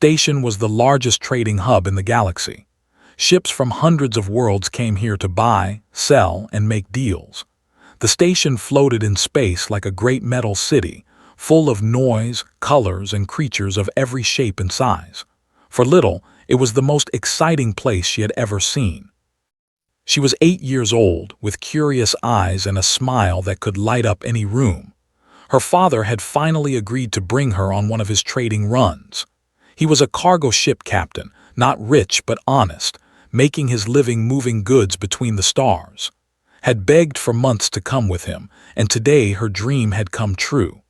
Station was the largest trading hub in the galaxy. Ships from hundreds of worlds came here to buy, sell, and make deals. The station floated in space like a great metal city, full of noise, colors, and creatures of every shape and size. For Little, it was the most exciting place she had ever seen. She was 8 years old, with curious eyes and a smile that could light up any room. Her father had finally agreed to bring her on one of his trading runs. He was a cargo ship captain, not rich but honest, making his living moving goods between the stars. Had begged for months to come with him, and today her dream had come true.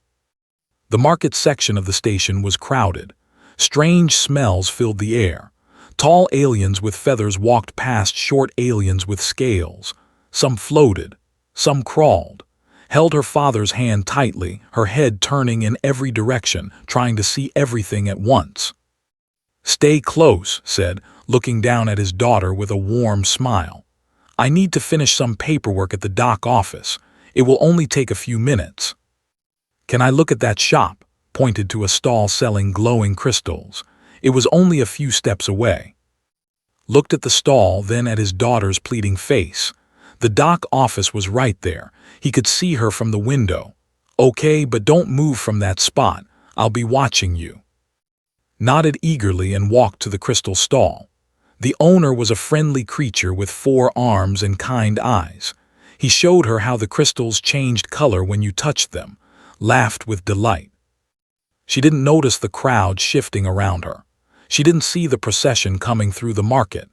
The market section of the station was crowded. Strange smells filled the air. Tall aliens with feathers walked past short aliens with scales. Some floated, some crawled. Held her father's hand tightly, her head turning in every direction, trying to see everything at once. "Stay close," said, looking down at his daughter with a warm smile. "I need to finish some paperwork at the dock office. It will only take a few minutes." "Can I look at that shop?" Pointed to a stall selling glowing crystals. It was only a few steps away. Looked at the stall, then at his daughter's pleading face. The dock office was right there. He could see her from the window. "Okay, but don't move from that spot. I'll be watching you." Nodded eagerly and walked to the crystal stall. The owner was a friendly creature with 4 arms and kind eyes. He showed her how the crystals changed color when you touched them, laughed with delight. She didn't notice the crowd shifting around her. She didn't see the procession coming through the market.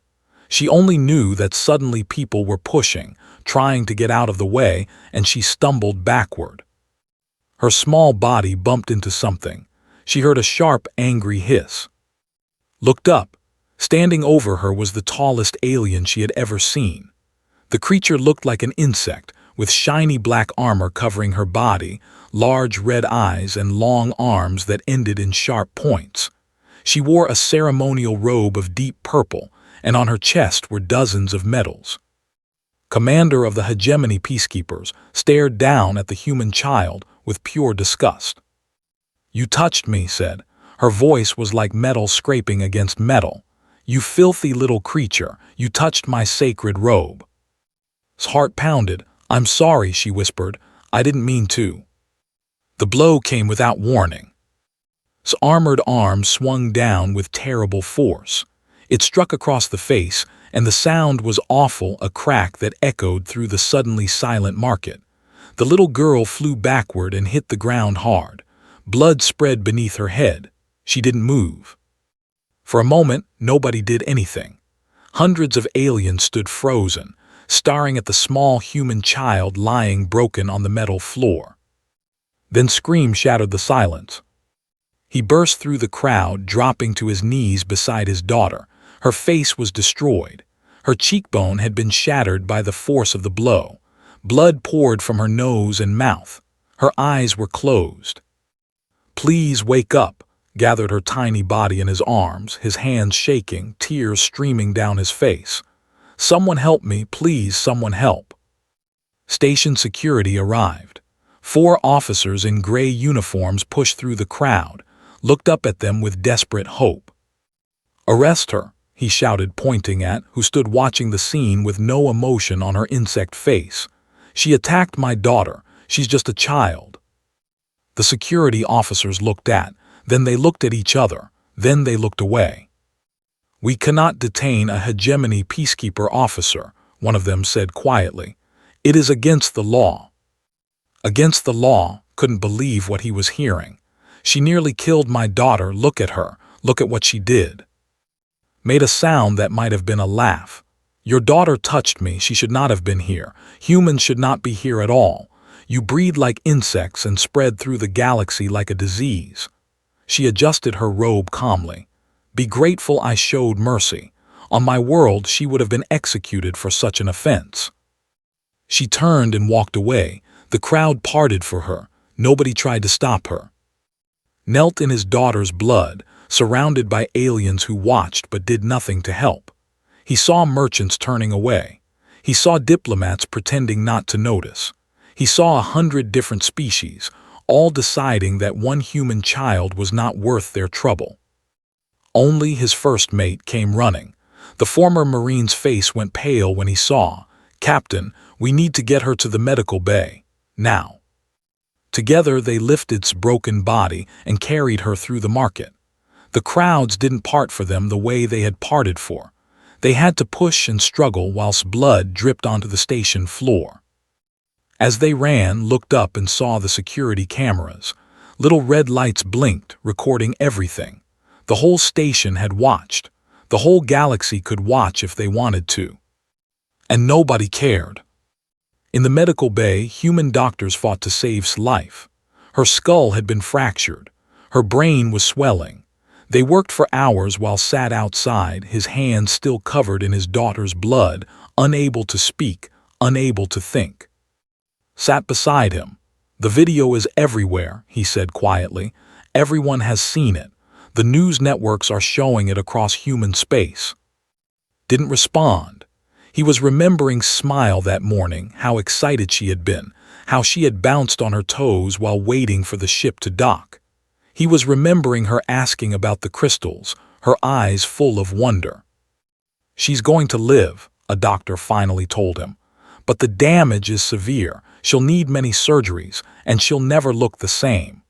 She only knew that suddenly people were pushing, trying to get out of the way, and she stumbled backward. Her small body bumped into something. She heard a sharp, angry hiss. Looked up. Standing over her was the tallest alien she had ever seen. The creature looked like an insect, with shiny black armor covering her body, large red eyes, and long arms that ended in sharp points. She wore a ceremonial robe of deep purple, and on her chest were dozens of medals. Commander of the Hegemony Peacekeepers stared down at the human child with pure disgust. "You touched me," said. Her voice was like metal scraping against metal. "You filthy little creature, you touched my sacred robe." His heart pounded. "I'm sorry," she whispered. "I didn't mean to." The blow came without warning. His armored arm swung down with terrible force. It struck across the face, and the sound was awful, a crack that echoed through the suddenly silent market. The little girl flew backward and hit the ground hard. Blood spread beneath her head. She didn't move. For a moment, nobody did anything. Hundreds of aliens stood frozen, staring at the small human child lying broken on the metal floor. Then screams shattered the silence. He burst through the crowd, dropping to his knees beside his daughter. Her face was destroyed. Her cheekbone had been shattered by the force of the blow. Blood poured from her nose and mouth. Her eyes were closed. "Please wake up," gathered her tiny body in his arms, his hands shaking, tears streaming down his face. "Someone help me, please, someone help." Station security arrived. 4 officers in gray uniforms pushed through the crowd, looked up at them with desperate hope. "Arrest her," he shouted, pointing at who stood watching the scene with no emotion on her insect face. "She attacked my daughter. She's just a child." The security officers looked at, then they looked at each other, then they looked away. "We cannot detain a Hegemony Peacekeeper officer," one of them said quietly. "It is against the law." Against the law? Couldn't believe what he was hearing. "She nearly killed my daughter. Look at her. Look at what she did." Made a sound that might have been a laugh. "Your daughter touched me. She should not have been here. Humans should not be here at all. You breed like insects and spread through the galaxy like a disease." She adjusted her robe calmly. "Be grateful I showed mercy. On my world, she would have been executed for such an offense." She turned and walked away. The crowd parted for her. Nobody tried to stop her. Knelt in his daughter's blood, surrounded by aliens who watched but did nothing to help. He saw merchants turning away. He saw diplomats pretending not to notice. He saw 100 different species, all deciding that one human child was not worth their trouble. Only his first mate came running. The former Marine's face went pale when he saw, "Captain, we need to get her to the medical bay. Now." Together they lifted its broken body and carried her through the market. The crowds didn't part for them the way they had parted for. They had to push and struggle whilst blood dripped onto the station floor. As they ran, looked up and saw the security cameras. Little red lights blinked, recording everything. The whole station had watched. The whole galaxy could watch if they wanted to. And nobody cared. In the medical bay, human doctors fought to save life. Her skull had been fractured. Her brain was swelling. They worked for hours while sat outside, his hands still covered in his daughter's blood, unable to speak, unable to think. Sat beside him. "The video is everywhere," he said quietly. "Everyone has seen it. The news networks are showing it across human space." Didn't respond. He was remembering Smile that morning, how excited she had been, how she had bounced on her toes while waiting for the ship to dock. He was remembering her asking about the crystals, her eyes full of wonder. "She's going to live," a doctor finally told him. "But the damage is severe. She'll need many surgeries, and she'll never look the same."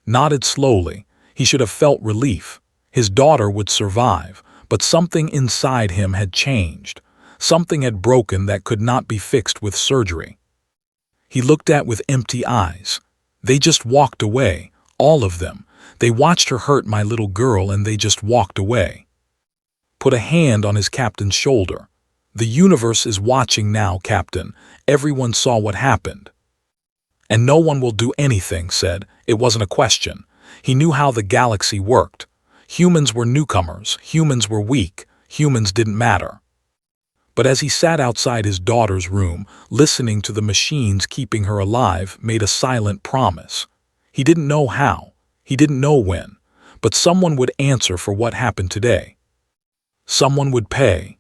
Nodded slowly. He should have felt relief. His daughter would survive, but something inside him had changed. Something had broken that could not be fixed with surgery. He looked at with empty eyes. They just walked away, all of them. They watched her hurt my little girl and they just walked away. Put a hand on his captain's shoulder. "The universe is watching now, Captain. Everyone saw what happened." "And no one will do anything," said. It wasn't a question. He knew how the galaxy worked. Humans were newcomers, humans were weak, humans didn't matter. But as he sat outside his daughter's room, listening to the machines keeping her alive, made a silent promise. He didn't know how, he didn't know when, but someone would answer for what happened today. Someone would pay.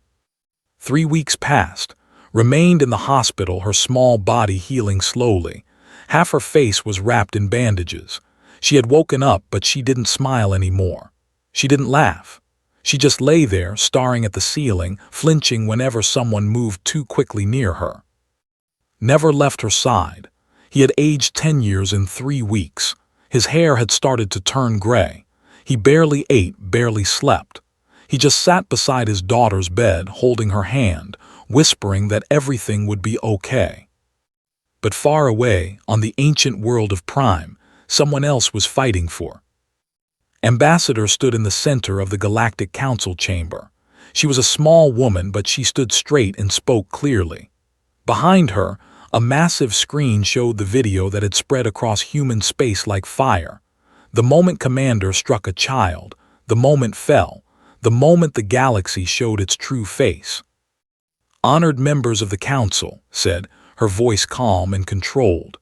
3 weeks passed, remained in the hospital, her small body healing slowly. Half her face was wrapped in bandages. She had woken up, but she didn't smile anymore. She didn't laugh. She just lay there, staring at the ceiling, flinching whenever someone moved too quickly near her. Never left her side. He had aged 10 years in 3 weeks. His hair had started to turn gray. He barely ate, barely slept. He just sat beside his daughter's bed, holding her hand, whispering that everything would be okay. But far away, on the ancient world of Prime, someone else was fighting for. Ambassador stood in the center of the Galactic Council chamber. She was a small woman, but she stood straight and spoke clearly. Behind her, a massive screen showed the video that had spread across human space like fire. The moment Commander struck a child, the moment fell, the moment the galaxy showed its true face. "Honored members of the Council," said, her voice calm and controlled.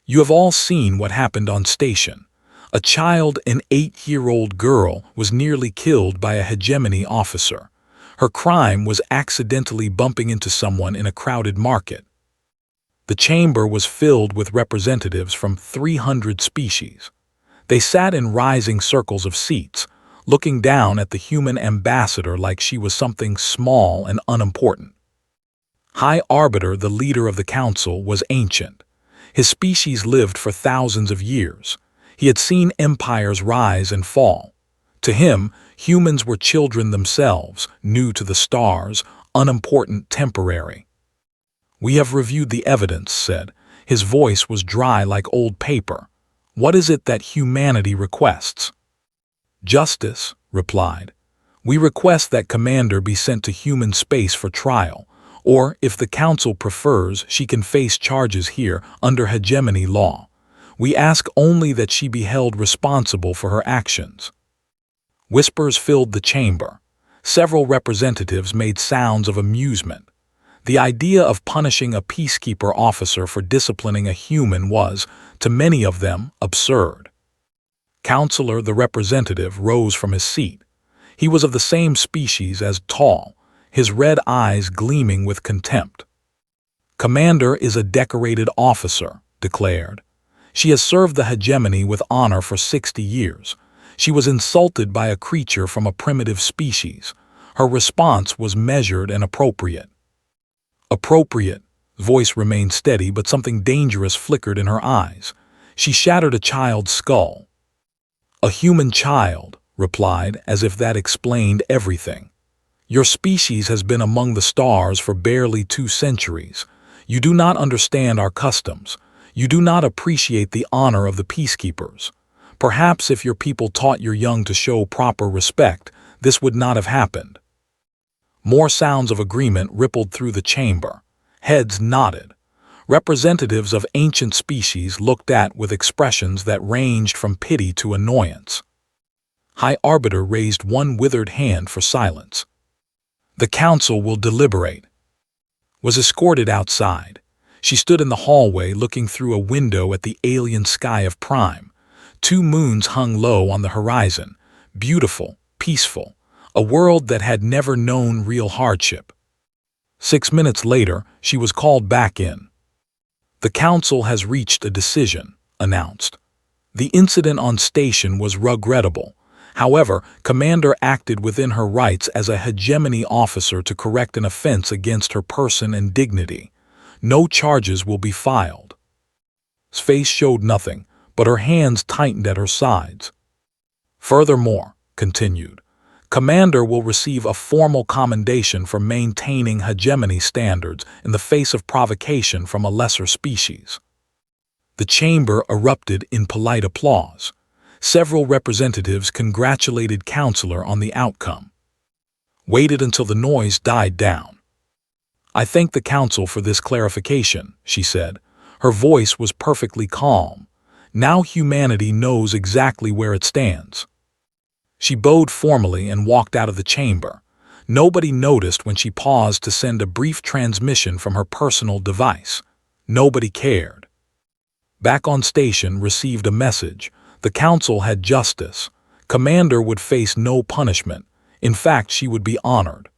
"You have all seen what happened on station. A child, an 8-year-old girl, was nearly killed by a hegemony officer. Her crime was accidentally bumping into someone in a crowded market." The chamber was filled with representatives from 300 species. They sat in rising circles of seats, looking down at the human ambassador like she was something small and unimportant. High Arbiter, the leader of the council, was ancient. His species lived for thousands of years. He had seen empires rise and fall. To him, humans were children themselves, new to the stars, unimportant, temporary. "We have reviewed the evidence," said. His voice was dry like old paper. "What is it that humanity requests?" "Justice," replied. "We request that Commander be sent to human space for trial, or, if the Council prefers, she can face charges here under hegemony law. We ask only that she be held responsible for her actions." Whispers filled the chamber. Several representatives made sounds of amusement. The idea of punishing a peacekeeper officer for disciplining a human was, to many of them, absurd. Counselor, the representative, rose from his seat. He was of the same species as tall, his red eyes gleaming with contempt. "Commander is a decorated officer," declared. "She has served the hegemony with honor for 60 years. She was insulted by a creature from a primitive species. Her response was measured and appropriate. Appropriate. Voice remained steady, but something dangerous flickered in her eyes. She shattered a child's skull. A human child, replied, as if that explained everything. Your species has been among the stars for barely 2 centuries. You do not understand our customs. You do not appreciate the honor of the peacekeepers. Perhaps if your people taught your young to show proper respect, this would not have happened. More sounds of agreement rippled through the chamber. Heads nodded. Representatives of ancient species looked at with expressions that ranged from pity to annoyance. High Arbiter raised one withered hand for silence. The council will deliberate. Was escorted outside. She stood in the hallway looking through a window at the alien sky of Prime. 2 moons hung low on the horizon, beautiful, peaceful, a world that had never known real hardship. 6 minutes later, she was called back in. The council has reached a decision, announced. The incident on station was regrettable. However, Commander acted within her rights as a hegemony officer to correct an offense against her person and dignity. No charges will be filed. His face showed nothing, but her hands tightened at her sides. Furthermore, continued, Commander will receive a formal commendation for maintaining hegemony standards in the face of provocation from a lesser species. The chamber erupted in polite applause. Several representatives congratulated Counselor on the outcome. Waited until the noise died down. I thank the Council for this clarification, she said. Her voice was perfectly calm. Now humanity knows exactly where it stands. She bowed formally and walked out of the chamber. Nobody noticed when she paused to send a brief transmission from her personal device. Nobody cared. Back on station, received a message. The council had justice. Commander would face no punishment. In fact, she would be honored.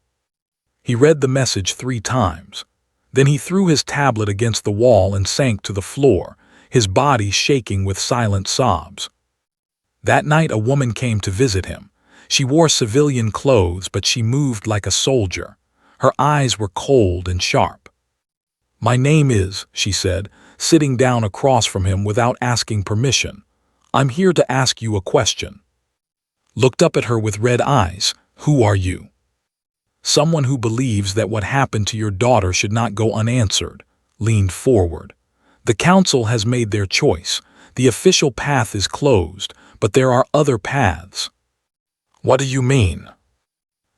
He read the message 3 times. Then he threw his tablet against the wall and sank to the floor, his body shaking with silent sobs. That night a woman came to visit him. She wore civilian clothes, but she moved like a soldier. Her eyes were cold and sharp. My name is, she said, sitting down across from him without asking permission. I'm here to ask you a question. Looked up at her with red eyes. Who are you? Someone who believes that what happened to your daughter should not go unanswered. Leaned forward. The council has made their choice. The official path is closed, but there are other paths. What do you mean?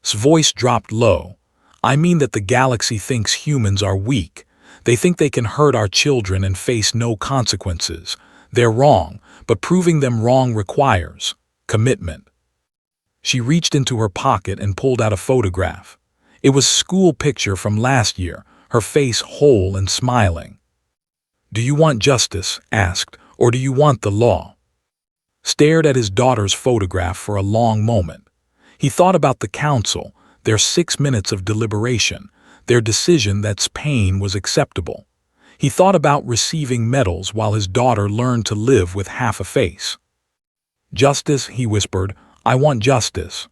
His voice dropped low. I mean that the galaxy thinks humans are weak. They think they can hurt our children and face no consequences. They're wrong, but proving them wrong requires commitment. She reached into her pocket and pulled out a photograph. It was a school picture from last year, her face whole and smiling. Do you want justice, asked, or do you want the law? Stared at his daughter's photograph for a long moment. He thought about the council, their 6 minutes of deliberation, their decision that pain was acceptable. He thought about receiving medals while his daughter learned to live with half a face. Justice, he whispered, I want justice.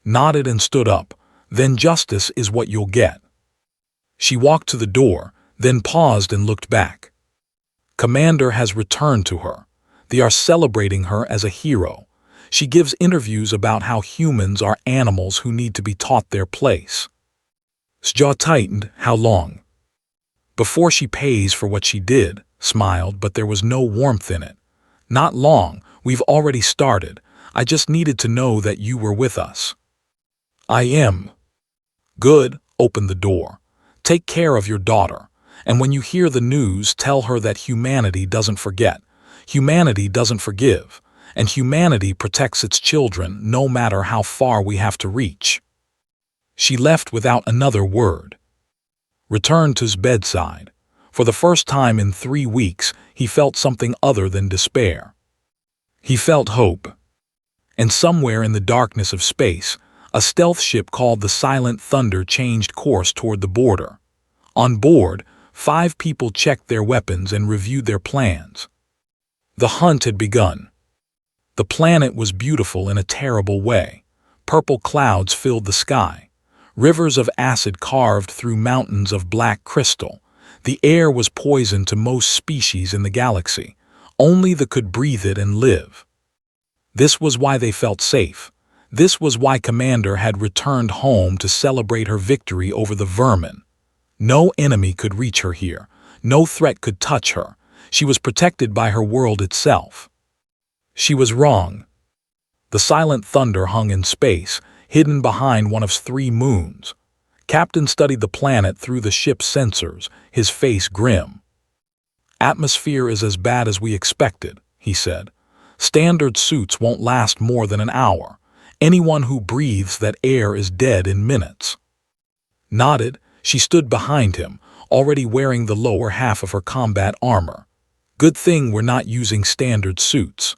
Nodded and stood up. Then justice is what you'll get. She walked to the door, then paused and looked back. Commander has returned to her. They are celebrating her as a hero. She gives interviews about how humans are animals who need to be taught their place. His jaw tightened. How long? Before she pays for what she did, smiled, but there was no warmth in it. Not long, we've already started. I just needed to know that you were with us. I am. Good, open the door. Take care of your daughter. And when you hear the news, tell her that humanity doesn't forget. Humanity doesn't forgive. And humanity protects its children no matter how far we have to reach. She left without another word. Returned to his bedside. For the first time in 3 weeks, he felt something other than despair. He felt hope. And somewhere in the darkness of space, a stealth ship called the Silent Thunder changed course toward the border. On board, 5 people checked their weapons and reviewed their plans. The hunt had begun. The planet was beautiful in a terrible way. Purple clouds filled the sky. Rivers of acid carved through mountains of black crystal. The air was poison to most species in the galaxy. Only they could breathe it and live. This was why they felt safe. This was why Commander had returned home to celebrate her victory over the vermin. No enemy could reach her here. No threat could touch her. She was protected by her world itself. She was wrong. The silent thunder hung in space, hidden behind one of 3 moons. Captain studied the planet through the ship's sensors, his face grim. "Atmosphere is as bad as we expected," he said. "Standard suits won't last more than an hour. Anyone who breathes that air is dead in minutes." Nodded, she stood behind him, already wearing the lower half of her combat armor. "Good thing we're not using standard suits."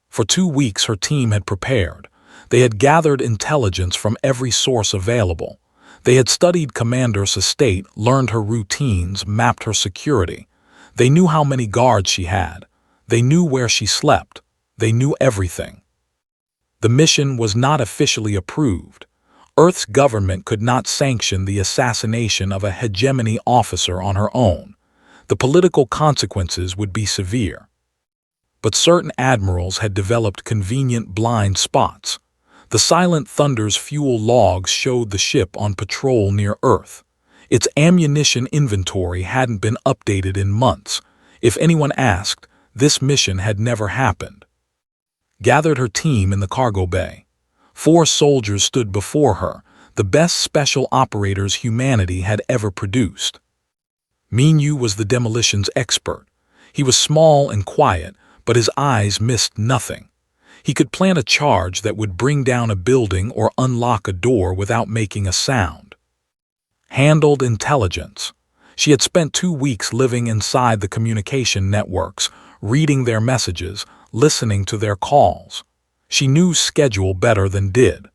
For 2 weeks her team had prepared. They had gathered intelligence from every source available. They had studied Commander's estate, learned her routines, mapped her security. They knew how many guards she had. They knew where she slept. They knew everything. The mission was not officially approved. Earth's government could not sanction the assassination of a hegemony officer on her own. The political consequences would be severe. But certain admirals had developed convenient blind spots. The silent thunder's fuel logs showed the ship on patrol near Earth. Its ammunition inventory hadn't been updated in months. If anyone asked, this mission had never happened. Gathered her team in the cargo bay. 4 soldiers stood before her, the best special operators humanity had ever produced. Minyu was the demolitions expert. He was small and quiet, but his eyes missed nothing. He could plant a charge that would bring down a building or unlock a door without making a sound. Handled intelligence. She had spent 2 weeks living inside the communication networks, reading their messages, listening to their calls. She knew schedule better than did.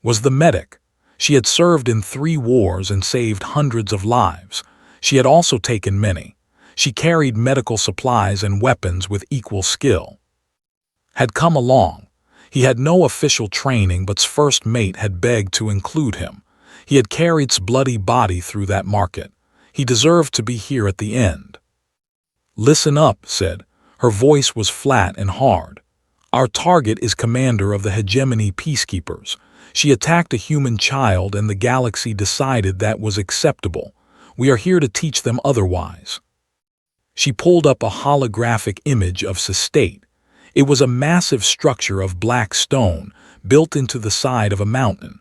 Was the medic. She had served in 3 wars and saved hundreds of lives. She had also taken many. She carried medical supplies and weapons with equal skill. Had come along. He had no official training, but's first mate had begged to include him. He had carried his bloody body through that market. He deserved to be here at the end. "Listen up," said. Her voice was flat and hard. "Our target is Commander of the Hegemony Peacekeepers. She attacked a human child and the galaxy decided that was acceptable. We are here to teach them otherwise." She pulled up a holographic image of his estate. It was a massive structure of black stone, built into the side of a mountain.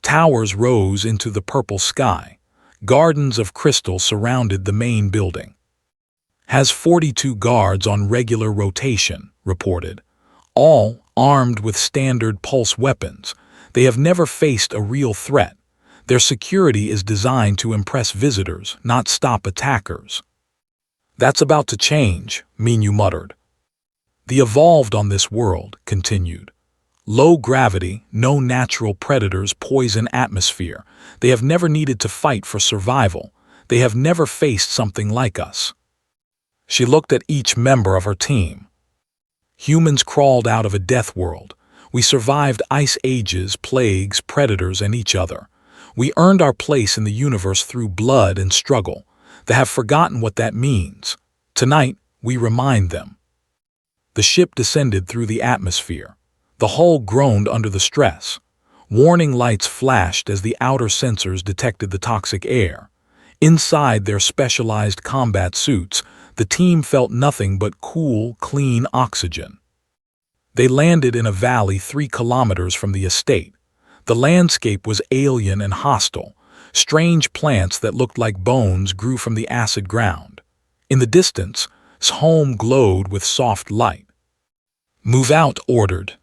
Towers rose into the purple sky. Gardens of crystal surrounded the main building. "Has 42 guards on regular rotation," reported. "All armed with standard pulse weapons. They have never faced a real threat. Their security is designed to impress visitors, not stop attackers." "That's about to change," Minyu muttered. "The evolved on this world," continued. "Low gravity, no natural predators poison atmosphere. They have never needed to fight for survival. They have never faced something like us." She looked at each member of her team. "Humans crawled out of a death world. We survived ice ages, plagues, predators, and each other. We earned our place in the universe through blood and struggle. They have forgotten what that means. Tonight, we remind them." The ship descended through the atmosphere. The hull groaned under the stress. Warning lights flashed as the outer sensors detected the toxic air. Inside their specialized combat suits, the team felt nothing but cool, clean oxygen. They landed in a valley 3 kilometers from the estate. The landscape was alien and hostile. Strange plants that looked like bones grew from the acid ground. In the distance, his home glowed with soft light. "Move out," ordered.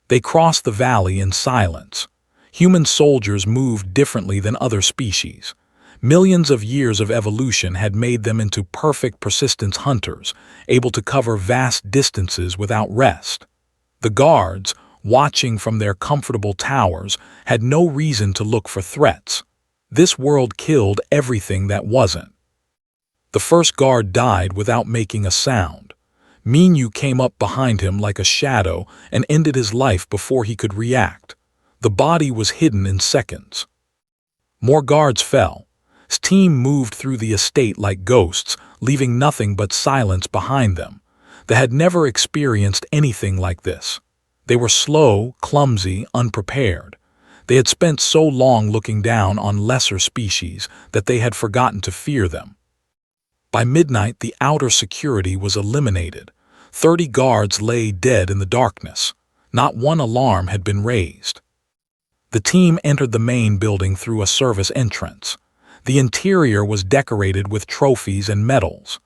They crossed the valley in silence. Human soldiers moved differently than other species. Millions of years of evolution had made them into perfect persistence hunters, able to cover vast distances without rest. The guards, watching from their comfortable towers, had no reason to look for threats. This world killed everything that wasn't. The first guard died without making a sound. Minyu came up behind him like a shadow and ended his life before he could react. The body was hidden in seconds. More guards fell. His team moved through the estate like ghosts, leaving nothing but silence behind them. They had never experienced anything like this. They were slow, clumsy, unprepared. They had spent so long looking down on lesser species that they had forgotten to fear them. By midnight, the outer security was eliminated. 30 guards lay dead in the darkness. Not one alarm had been raised. The team entered the main building through a service entrance. The interior was decorated with trophies and medals.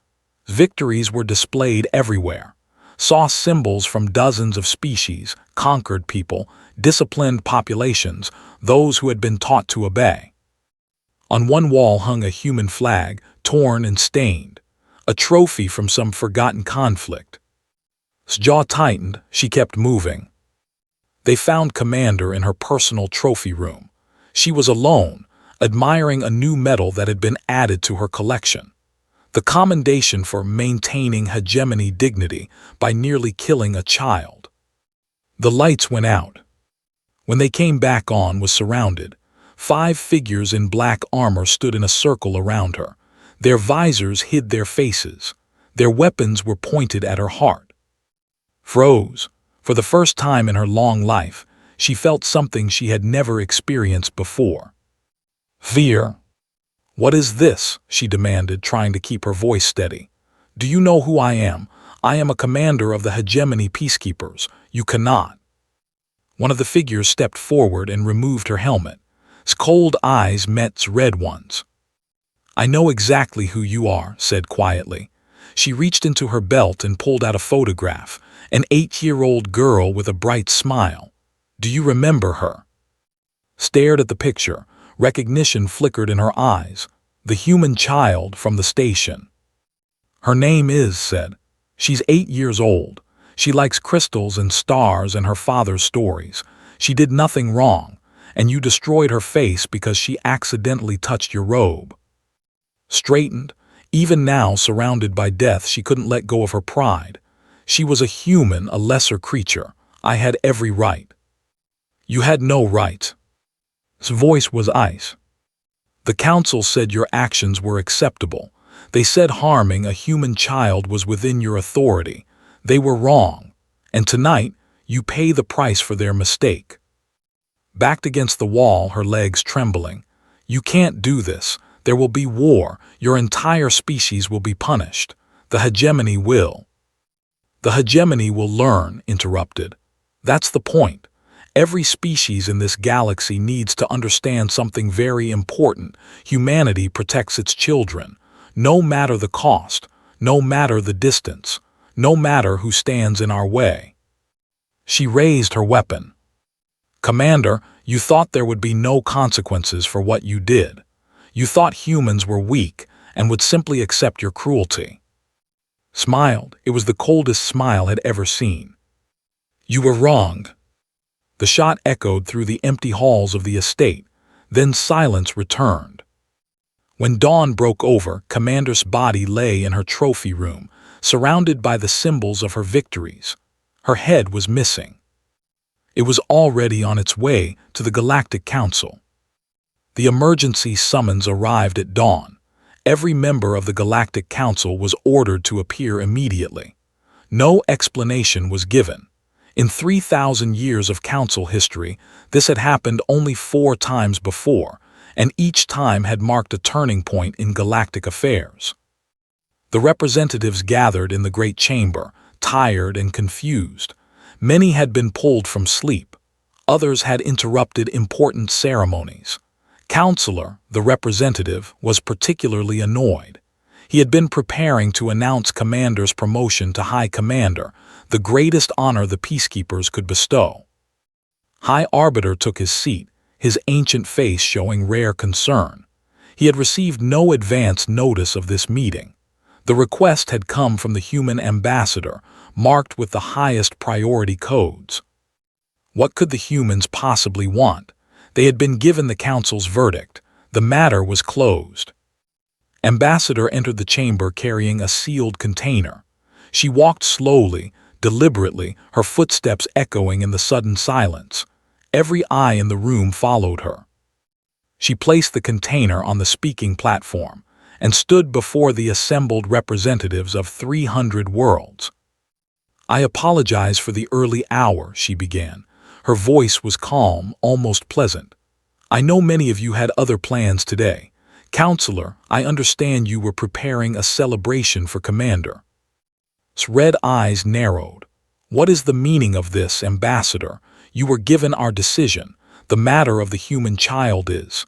Victories were displayed everywhere. Saw symbols from dozens of species, conquered people, disciplined populations, those who had been taught to obey. On one wall hung a human flag, torn and stained, a trophy from some forgotten conflict. His jaw tightened, she kept moving. They found Commander in her personal trophy room. She was alone, admiring a new medal that had been added to her collection. The commendation for maintaining hegemony dignity by nearly killing a child. The lights went out. When they came back on, was surrounded. 5 figures in black armor stood in a circle around her. Their visors hid their faces. Their weapons were pointed at her heart. Froze. For the first time in her long life, she felt something she had never experienced before. Fear. "What is this?" she demanded, trying to keep her voice steady. "Do you know who I am? I am a commander of the hegemony peacekeepers. You cannot." One of the figures stepped forward and removed her helmet. His cold eyes met red ones. "I know exactly who you are," said quietly. She reached into her belt and pulled out a photograph, an 8-year-old girl with a bright smile. "Do you remember her?" Stared at the picture. Recognition flickered in her eyes. The human child from the station. "Her name is," said. "She's 8 years old. She likes crystals and stars and her father's stories. She did nothing wrong, and you destroyed her face because she accidentally touched your robe." Straightened. Even now, surrounded by death, she couldn't let go of her pride. She was a human, a lesser creature. "I had every right." "You had no right." His voice was ice. "The council said your actions were acceptable. They said harming a human child was within your authority. They were wrong. And tonight, you pay the price for their mistake." Backed against the wall, her legs trembling. "You can't do this. There will be war. Your entire species will be punished. The hegemony will." "The hegemony will learn," interrupted. "That's the point. Every species in this galaxy needs to understand something very important. Humanity protects its children, no matter the cost, no matter the distance, no matter who stands in our way." She raised her weapon. "Commander, you thought there would be no consequences for what you did. You thought humans were weak and would simply accept your cruelty." Smiled. It was the coldest smile had ever seen. "You were wrong." The shot echoed through the empty halls of the estate. Then silence returned. When dawn broke over, Commander's body lay in her trophy room, surrounded by the symbols of her victories. Her head was missing. It was already on its way to the Galactic Council. The emergency summons arrived at dawn. Every member of the Galactic Council was ordered to appear immediately. No explanation was given. In 3,000 years of council history, this had happened only 4 times before, and each time had marked a turning point in galactic affairs. The representatives gathered in the great chamber, tired and confused. Many had been pulled from sleep. Others had interrupted important ceremonies. Counselor, the representative, was particularly annoyed. He had been preparing to announce Commander's promotion to High Commander, the greatest honor the peacekeepers could bestow. High Arbiter took his seat, his ancient face showing rare concern. He had received no advance notice of this meeting. The request had come from the human ambassador, marked with the highest priority codes. What could the humans possibly want? They had been given the council's verdict. The matter was closed. Ambassador entered the chamber carrying a sealed container. She walked slowly, deliberately, her footsteps echoing in the sudden silence. Every eye in the room followed her. She placed the container on the speaking platform and stood before the assembled representatives of 300 worlds. "I apologize for the early hour," she began. Her voice was calm, almost pleasant. "I know many of you had other plans today. Counselor, I understand you were preparing a celebration for Commander." His red eyes narrowed. "What is the meaning of this, Ambassador? You were given our decision. The matter of the human child is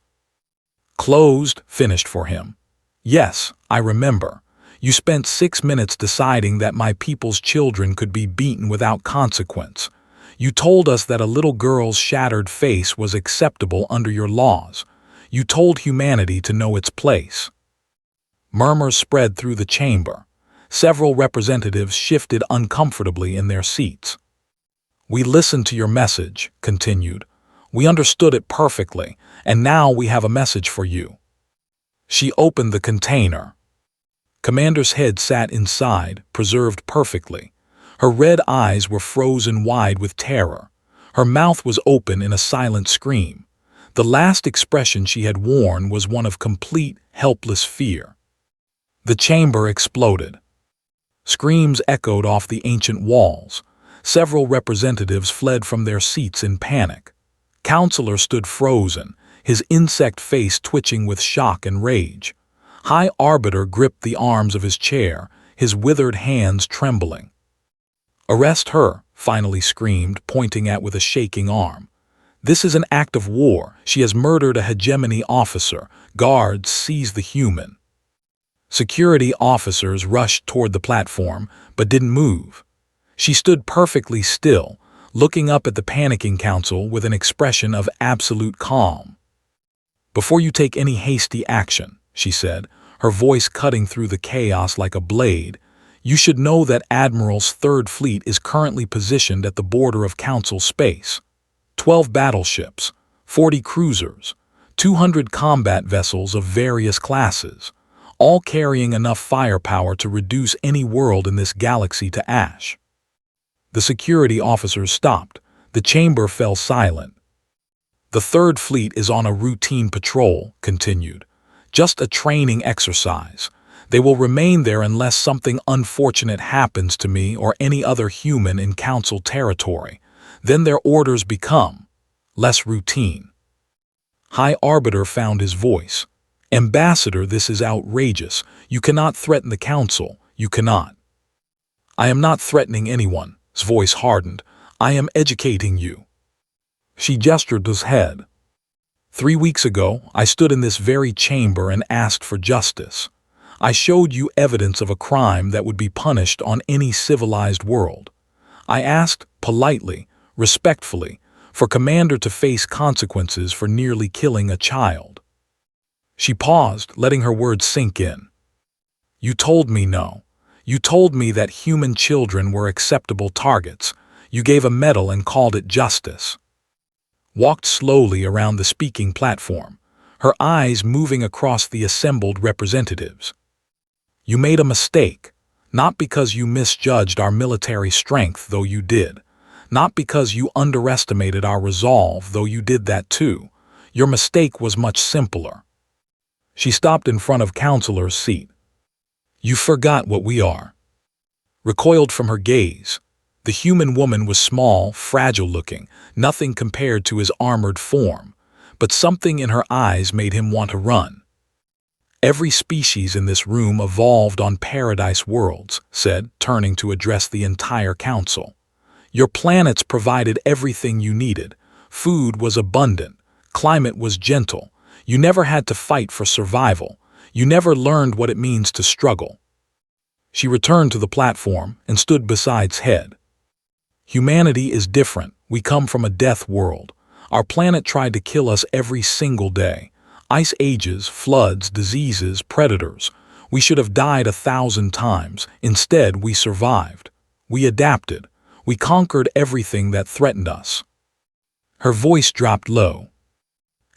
closed, finished for him." "Yes, I remember. You spent 6 minutes deciding that my people's children could be beaten without consequence. You told us that a little girl's shattered face was acceptable under your laws. You told humanity to know its place." Murmurs spread through the chamber. Several representatives shifted uncomfortably in their seats. "We listened to your message," continued. "We understood it perfectly, and now we have a message for you." She opened the container. Commander's head sat inside, preserved perfectly. Her red eyes were frozen wide with terror. Her mouth was open in a silent scream. The last expression she had worn was one of complete, helpless fear. The chamber exploded. Screams echoed off the ancient walls. Several representatives fled from their seats in panic. Counselor stood frozen, his insect face twitching with shock and rage. High Arbiter gripped the arms of his chair, his withered hands trembling. "Arrest her," finally screamed, pointing at with a shaking arm. "This is an act of war. She has murdered a hegemony officer. Guards, seize the human." Security officers rushed toward the platform, but didn't move. She stood perfectly still, looking up at the panicking council with an expression of absolute calm. "Before you take any hasty action," she said, her voice cutting through the chaos like a blade, "you should know that Admiral's Third Fleet is currently positioned at the border of Council space. 12 battleships, 40 cruisers, 200 combat vessels of various classes, all carrying enough firepower to reduce any world in this galaxy to ash." The security officers stopped. The chamber fell silent. "The Third Fleet is on a routine patrol," continued. "Just a training exercise. They will remain there unless something unfortunate happens to me or any other human in Council territory. Then their orders become less routine." High Arbiter found his voice. "Ambassador, this is outrageous. You cannot threaten the Council. You cannot." "I am not threatening anyone." His voice hardened. "I am educating you." She gestured his head. 3 weeks ago, I stood in this very chamber and asked for justice. I showed you evidence of a crime that would be punished on any civilized world. I asked, politely, respectfully, for Commander to face consequences for nearly killing a child. She paused, letting her words sink in. "You told me no. You told me that human children were acceptable targets. You gave a medal and called it justice." Walked slowly around the speaking platform, her eyes moving across the assembled representatives. "You made a mistake, not because you misjudged our military strength, though you did. Not because you underestimated our resolve, though you did that too. Your mistake was much simpler." She stopped in front of Counselor's seat. "You forgot what we are." Recoiled from her gaze. The human woman was small, fragile-looking, nothing compared to his armored form, but something in her eyes made him want to run. "Every species in this room evolved on Paradise worlds," said, turning to address the entire council. "Your planets provided everything you needed. Food was abundant. Climate was gentle. You never had to fight for survival. You never learned what it means to struggle." She returned to the platform and stood beside's head. "Humanity is different. We come from a death world. Our planet tried to kill us every single day. Ice ages, floods, diseases, predators. We should have died 1,000 times. Instead, we survived. We adapted. We conquered everything that threatened us." Her voice dropped low.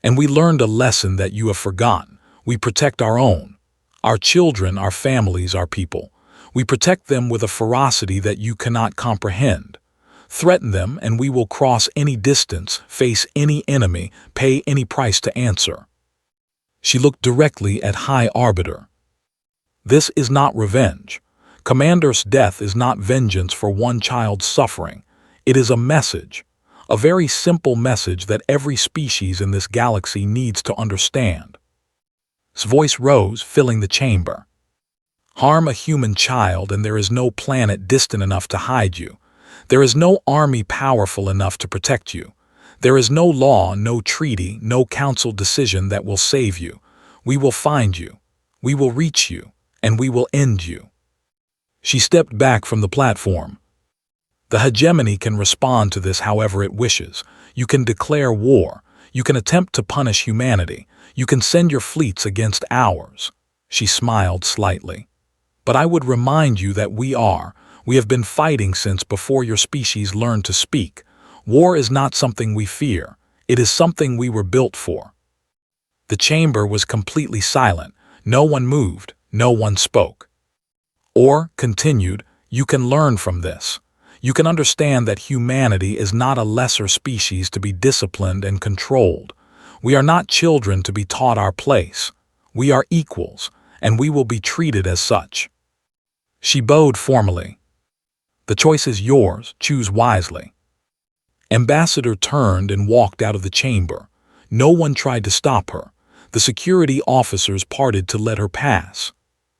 "And we learned a lesson that you have forgotten. We protect our own. Our children, our families, our people. We protect them with a ferocity that you cannot comprehend. Threaten them and we will cross any distance, face any enemy, pay any price to answer. She looked directly at High Arbiter. This is not revenge. Commander's death is not vengeance for one child's suffering. It is a message. A very simple message that every species in this galaxy needs to understand. His voice rose, filling the chamber. Harm a human child and there is no planet distant enough to hide you. There is no army powerful enough to protect you. There is no law, no treaty, no council decision that will save you. We will find you. We will reach you. And we will end you. She stepped back from the platform. The hegemony can respond to this however it wishes. You can declare war. You can attempt to punish humanity. You can send your fleets against ours. She smiled slightly. But I would remind you that we have been fighting since before your species learned to speak. War is not something we fear. It is something we were built for. The chamber was completely silent. No one moved. No one spoke. Or, continued, you can learn from this. You can understand that humanity is not a lesser species to be disciplined and controlled. We are not children to be taught our place. We are equals, and we will be treated as such. She bowed formally. The choice is yours. Choose wisely. Ambassador turned and walked out of the chamber. No one tried to stop her. The security officers parted to let her pass.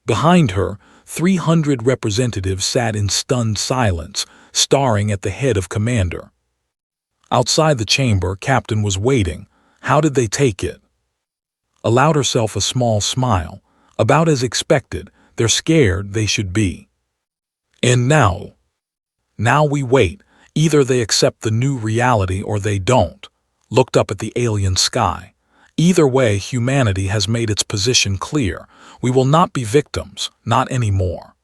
Behind her, 300 representatives sat in stunned silence, staring at the head of Commander. Outside the chamber, Captain was waiting. How did they take it? Allowed herself a small smile. About as expected. They're scared they should be. And now? Now we wait. Either they accept the new reality or they don't. Looked up at the alien sky. Either way, humanity has made its position clear. We will not be victims, not anymore.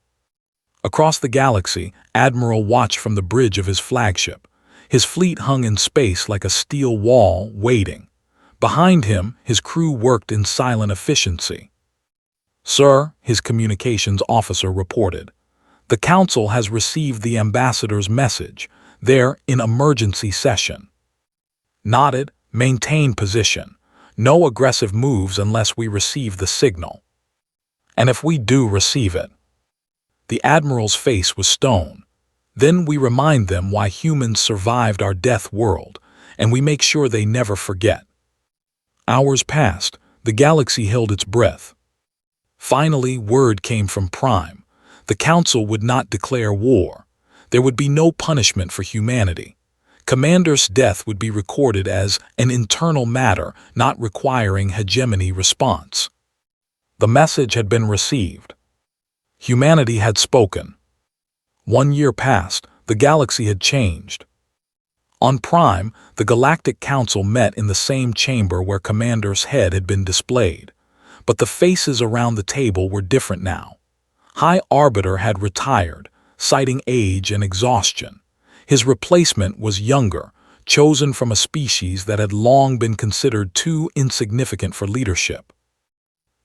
Across the galaxy, Admiral watched from the bridge of his flagship. His fleet hung in space like a steel wall, waiting. Behind him, his crew worked in silent efficiency. Sir, his communications officer reported. The Council has received the ambassador's message. They're in emergency session. Nodded, maintain position. No aggressive moves unless we receive the signal. And if we do receive it. The Admiral's face was stone. Then we remind them why humans survived our death world, and we make sure they never forget. Hours passed. The galaxy held its breath. Finally, word came from Prime. The Council would not declare war. There would be no punishment for humanity. Commander's death would be recorded as an internal matter not requiring hegemony response. The message had been received. Humanity had spoken. 1 year passed. The galaxy had changed. On Prime, the Galactic Council met in the same chamber where Commander's head had been displayed. But the faces around the table were different now. High Arbiter had retired, citing age and exhaustion. His replacement was younger, chosen from a species that had long been considered too insignificant for leadership.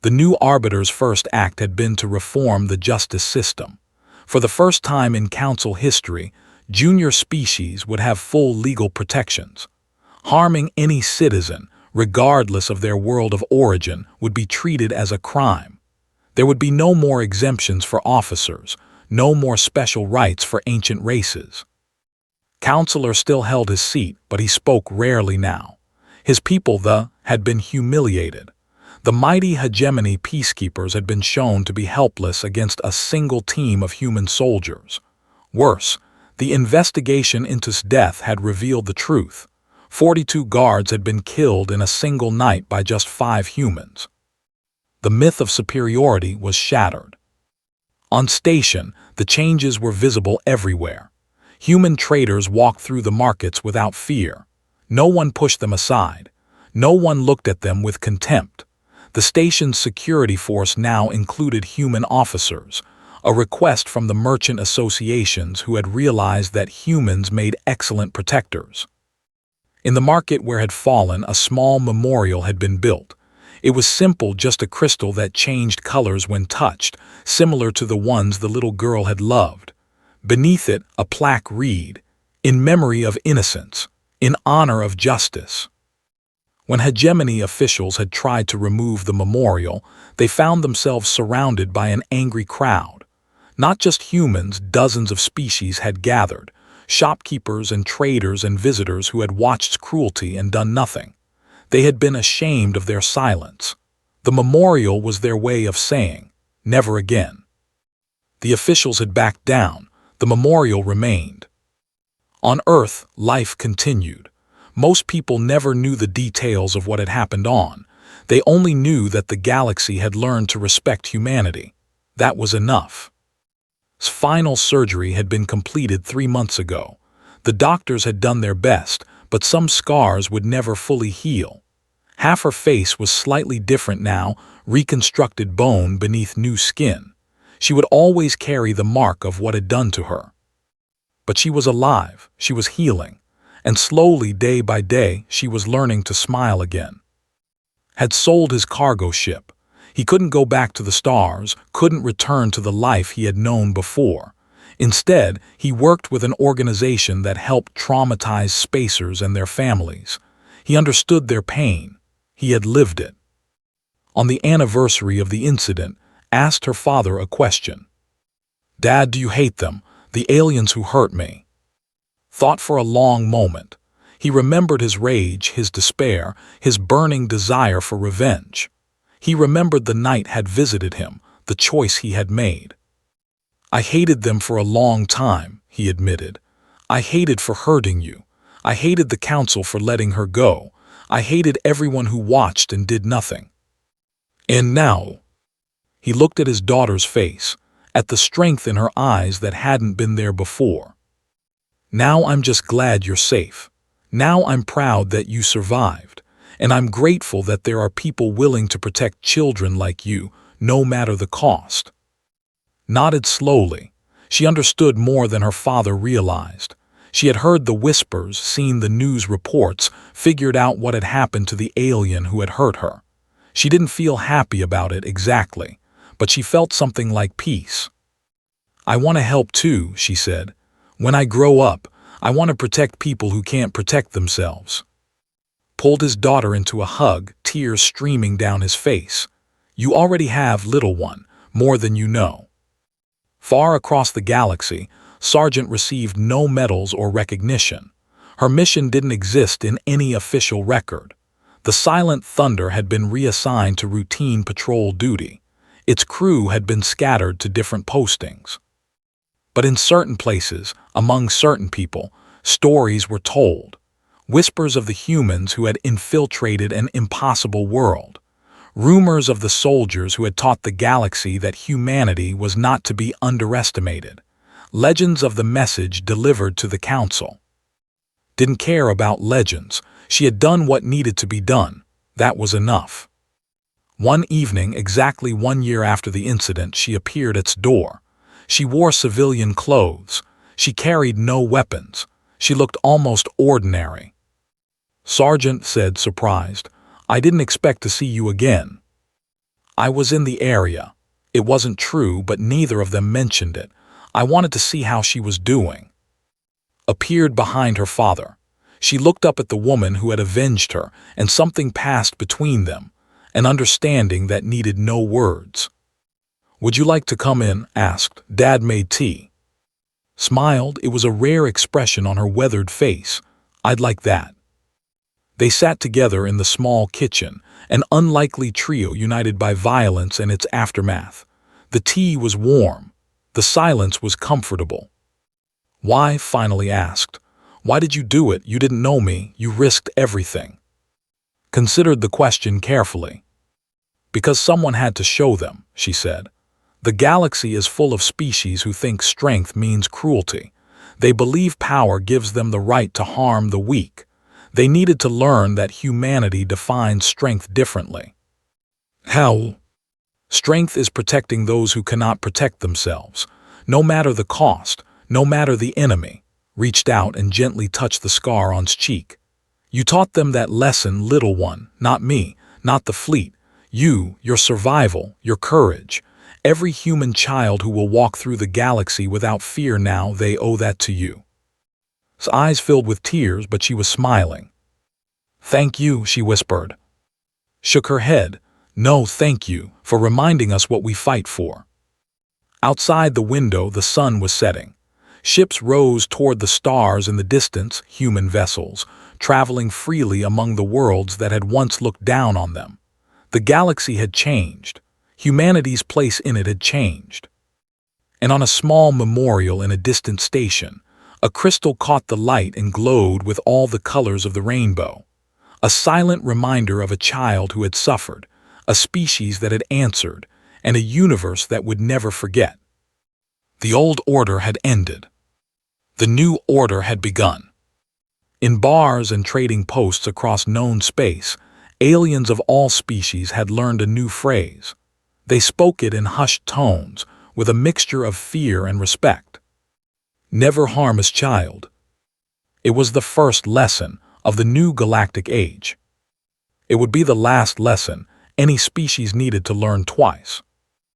The new Arbiter's first act had been to reform the justice system. For the first time in Council history, junior species would have full legal protections. Harming any citizen, regardless of their world of origin, would be treated as a crime. There would be no more exemptions for officers, no more special rights for ancient races. Counselor still held his seat, but he spoke rarely now. His people, had been humiliated. The mighty hegemony peacekeepers had been shown to be helpless against a single team of human soldiers. Worse, the investigation into his death had revealed the truth. 42 guards had been killed in a single night by just 5 humans. The myth of superiority was shattered. On station, the changes were visible everywhere. Human traders walked through the markets without fear. No one pushed them aside. No one looked at them with contempt. The station's security force now included human officers, a request from the merchant associations who had realized that humans made excellent protectors. In the market where had fallen, a small memorial had been built. It was simple, just a crystal that changed colors when touched, similar to the ones the little girl had loved. Beneath it, a plaque read, "In memory of innocence, in honor of justice." When hegemony officials had tried to remove the memorial, they found themselves surrounded by an angry crowd. Not just humans, dozens of species had gathered, shopkeepers and traders and visitors who had watched cruelty and done nothing. They had been ashamed of their silence. The memorial was their way of saying, "Never again." The officials had backed down. The memorial remained. On Earth, life continued. Most people never knew the details of what had happened on. They only knew that the galaxy had learned to respect humanity. That was enough. Final surgery had been completed 3 months ago. The doctors had done their best, but some scars would never fully heal. Half her face was slightly different now, reconstructed bone beneath new skin. She would always carry the mark of what had done to her. But she was alive, she was healing, and slowly, day by day, she was learning to smile again. Had sold his cargo ship. He couldn't go back to the stars, couldn't return to the life he had known before. Instead, he worked with an organization that helped traumatized spacers and their families. He understood their pain. He had lived it. On the anniversary of the incident, asked her father a question. "Dad, do you hate them, the aliens who hurt me?" Thought for a long moment. He remembered his rage, his despair, his burning desire for revenge. He remembered the night had visited him, the choice he had made. "I hated them for a long time," he admitted. "I hated for hurting you. I hated the council for letting her go. I hated everyone who watched and did nothing. And now..." He looked at his daughter's face, at the strength in her eyes that hadn't been there before. "Now I'm just glad you're safe. Now I'm proud that you survived. And I'm grateful that there are people willing to protect children like you, no matter the cost." Nodded slowly. She understood more than her father realized. She had heard the whispers, seen the news reports, figured out what had happened to the alien who had hurt her. She didn't feel happy about it exactly, but she felt something like peace. "I want to help too," she said. "When I grow up, I want to protect people who can't protect themselves." Pulled his daughter into a hug, tears streaming down his face. "You already have, little one, more than you know." Far across the galaxy, Sargent received no medals or recognition. Her mission didn't exist in any official record. The Silent Thunder had been reassigned to routine patrol duty. Its crew had been scattered to different postings. But in certain places, among certain people, stories were told. Whispers of the humans who had infiltrated an impossible world. Rumors of the soldiers who had taught the galaxy that humanity was not to be underestimated. Legends of the message delivered to the council. Didn't care about legends. She had done what needed to be done. That was enough. One evening, exactly 1 year after the incident, she appeared at its door. She wore civilian clothes. She carried no weapons. She looked almost ordinary. Sargent said, surprised, "I didn't expect to see you again." "I was in the area." It wasn't true, but neither of them mentioned it. "I wanted to see how she was doing." Appeared behind her father. She looked up at the woman who had avenged her, and something passed between them, an understanding that needed no words. "Would you like to come in?" asked. "Dad made tea." Smiled. It was a rare expression on her weathered face. "I'd like that." They sat together in the small kitchen, an unlikely trio united by violence and its aftermath. The tea was warm. The silence was comfortable. "Why?" finally asked. "Why did you do it? You didn't know me. You risked everything." Considered the question carefully. "Because someone had to show them," she said. "The galaxy is full of species who think strength means cruelty. They believe power gives them the right to harm the weak. They needed to learn that humanity defines strength differently." "How?" "Strength is protecting those who cannot protect themselves, no matter the cost, no matter the enemy." Reached out and gently touched the scar on his cheek. "You taught them that lesson, little one, not me, not the fleet. Your survival, your courage. Every human child who will walk through the galaxy without fear now, they owe that to you." His eyes filled with tears, but she was smiling. "Thank you," she whispered. Shook her head. "No, thank you, for reminding us what we fight for." Outside the window, the sun was setting. Ships rose toward the stars in the distance, human vessels, traveling freely among the worlds that had once looked down on them. The galaxy had changed. Humanity's place in it had changed. And on a small memorial in a distant station, a crystal caught the light and glowed with all the colors of the rainbow. A silent reminder of a child who had suffered, a species that had answered, and a universe that would never forget. The old order had ended. The new order had begun. In bars and trading posts across known space, aliens of all species had learned a new phrase. They spoke it in hushed tones, with a mixture of fear and respect. Never harm a child. It was the first lesson of the new galactic age. It would be the last lesson any species needed to learn twice.